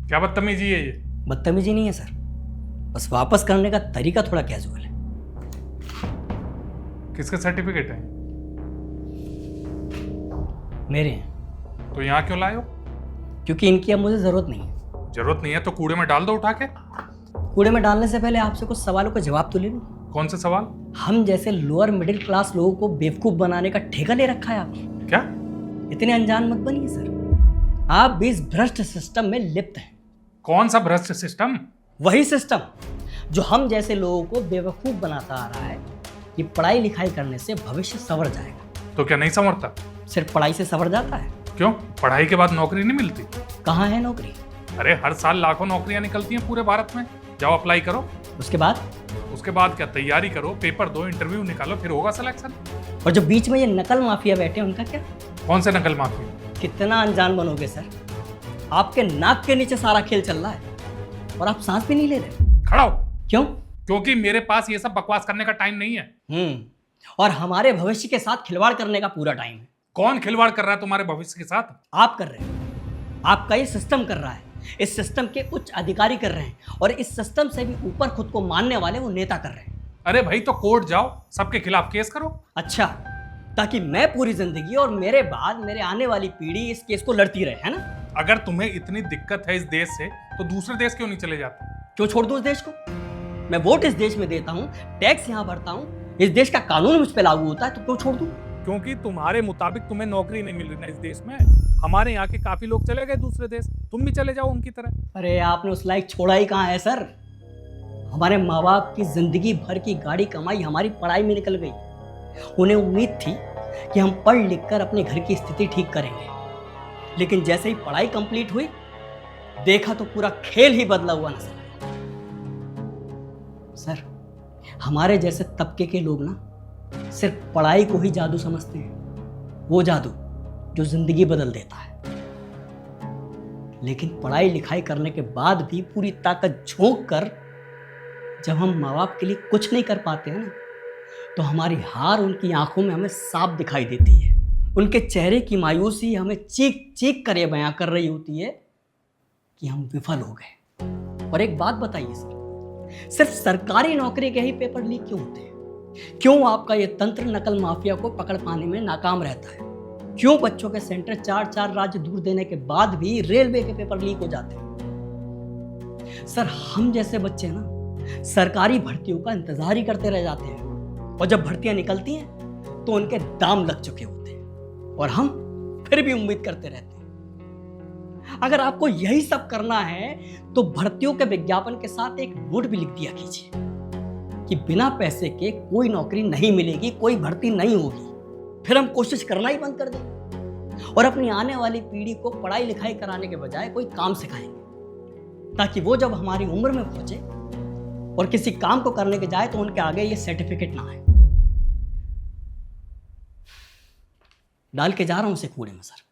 क्या बदतमीजी है ये? बदतमीजी नहीं है सर, बस वापस करने का तरीका थोड़ा कैजुअल है। किसके सर्टिफिकेट है? मेरे हैं। तो यहाँ क्यों लाए हो? क्योंकि इनकी अब मुझे जरूरत नहीं है। जरूरत नहीं है तो कूड़े में डाल दो उठा के। कूड़े में डालने से पहले आपसे कुछ सवालों का जवाब तो ले लूं। कौन से सवाल? हम जैसे लोअर मिडिल क्लास लोगों को बेवकूफ बनाने का ठेका ले रखा है आपने। क्या? इतने अनजान मत बनिए सर, आप भी इस भ्रष्ट सिस्टम में लिप्त हैं। कौन सा भ्रष्ट सिस्टम? वही सिस्टम जो हम जैसे लोगों को बेवकूफ बनाता आ रहा है कि पढ़ाई लिखाई करने से भविष्य संवर जाएगा। तो क्या नहीं संवरता? सिर्फ पढ़ाई से संवर जाता है? क्यों, पढ़ाई के बाद नौकरी नहीं मिलती? कहाँ है नौकरी? अरे हर साल लाखों नौकरियां निकलती हैं पूरे भारत में। जाओ अप्लाई करो। उसके बाद? उसके बाद क्या, तैयारी करो, पेपर दो, इंटरव्यू निकालो, फिर होगा सिलेक्शन। और जो बीच में ये नकल माफिया बैठे हैं उनका क्या? कौन से नकल माफिया? कितना अनजान बनोगे सर, आपके नाक के नीचे सारा खेल चल रहा है और आप सांस भी नहीं ले रहे। खड़ा हो। क्यों? क्योंकि मेरे पास ये सब बकवास करने का टाइम नहीं है। और हमारे भविष्य के साथ खिलवाड़ करने का पूरा टाइम है। कौन खिलवाड़ कर रहा है तुम्हारे भविष्य के साथ? आप कर रहे हैं, आपका ये सिस्टम कर रहा है, इस सिस्टम के उच्च अधिकारी कर रहे हैं और इस सिस्टम से भी ऊपर खुद को मानने वाले वो नेता कर रहे हैं। अरे भाई तो कोर्ट जाओ, सबके खिलाफ केस करो। अच्छा, ताकि मैं पूरी जिंदगी और मेरे बाद मेरे आने वाली पीढ़ी इस केस को लड़ती रहे, है ना? अगर तुम्हें इतनी दिक्कत है इस देश से तो दूसरे देश क्यों नहीं चले जाते? क्यों छोड़ दूं इस देश को? मैं वोट इस देश में देता हूँ, टैक्स यहाँ भरता हूँ, इस देश का कानून मुझ पे लागू होता है, तो क्यों छोड़ दूं? क्योंकि तुम्हारे मुताबिक तुम्हें नौकरी नहीं मिल रही ना इस देश में। हमारे यहाँ के काफी लोग चले गए दूसरे देश, तुम भी चले जाओ उनकी तरह। अरे आपने उस लायक छोड़ा ही कहाँ है सर? हमारे माँ बाप की जिंदगी भर की गाड़ी कमाई हमारी पढ़ाई में निकल गई। उन्हें उम्मीद थी कि हम पढ़ लिख कर अपने घर की स्थिति ठीक करेंगे, लेकिन जैसे ही पढ़ाई कंप्लीट हुई देखा तो पूरा खेल ही बदला हुआ नजर आया। सर, हमारे जैसे तबके के लोग ना सिर्फ पढ़ाई को ही जादू समझते हैं, वो जादू जो जिंदगी बदल देता है। लेकिन पढ़ाई लिखाई करने के बाद भी पूरी ताकत झोंक कर जब हम माँ बाप के लिए कुछ नहीं कर पाते हैं ना, तो हमारी हार उनकी आंखों में हमें साफ दिखाई देती है। उनके चेहरे की मायूसी हमें चीख चीख कर ये बयां कर रही होती है कि हम विफल हो गए। और एक बात बताइए सर, सिर्फ सरकारी नौकरी के ही पेपर लीक क्यों होते हैं? क्यों आपका ये तंत्र नकल माफिया को पकड़ पाने में नाकाम रहता है? क्यों बच्चों के सेंटर 4-4 राज्य दूर देने के बाद भी रेलवे के पेपर लीक हो जाते हैं? सर, हम जैसे बच्चे ना सरकारी भर्तियों का इंतजार ही करते रह जाते हैं, और जब भर्तियां निकलती हैं तो उनके दाम लग चुके होते हैं और हम फिर भी उम्मीद करते रहते हैं। अगर आपको यही सब करना है तो भर्तियों के विज्ञापन के साथ एक नोट भी लिख दिया कीजिए कि बिना पैसे के कोई नौकरी नहीं मिलेगी, कोई भर्ती नहीं होगी। फिर हम कोशिश करना ही बंद कर दें और अपनी आने वाली पीढ़ी को पढ़ाई लिखाई कराने के बजाय कोई काम सिखाएंगे, ताकि वो जब हमारी उम्र में पहुंचे और किसी काम को करने के जाए तो उनके आगे ये सर्टिफिकेट ना आए। डाल के जा रहा हूं उसे कूड़े में सर।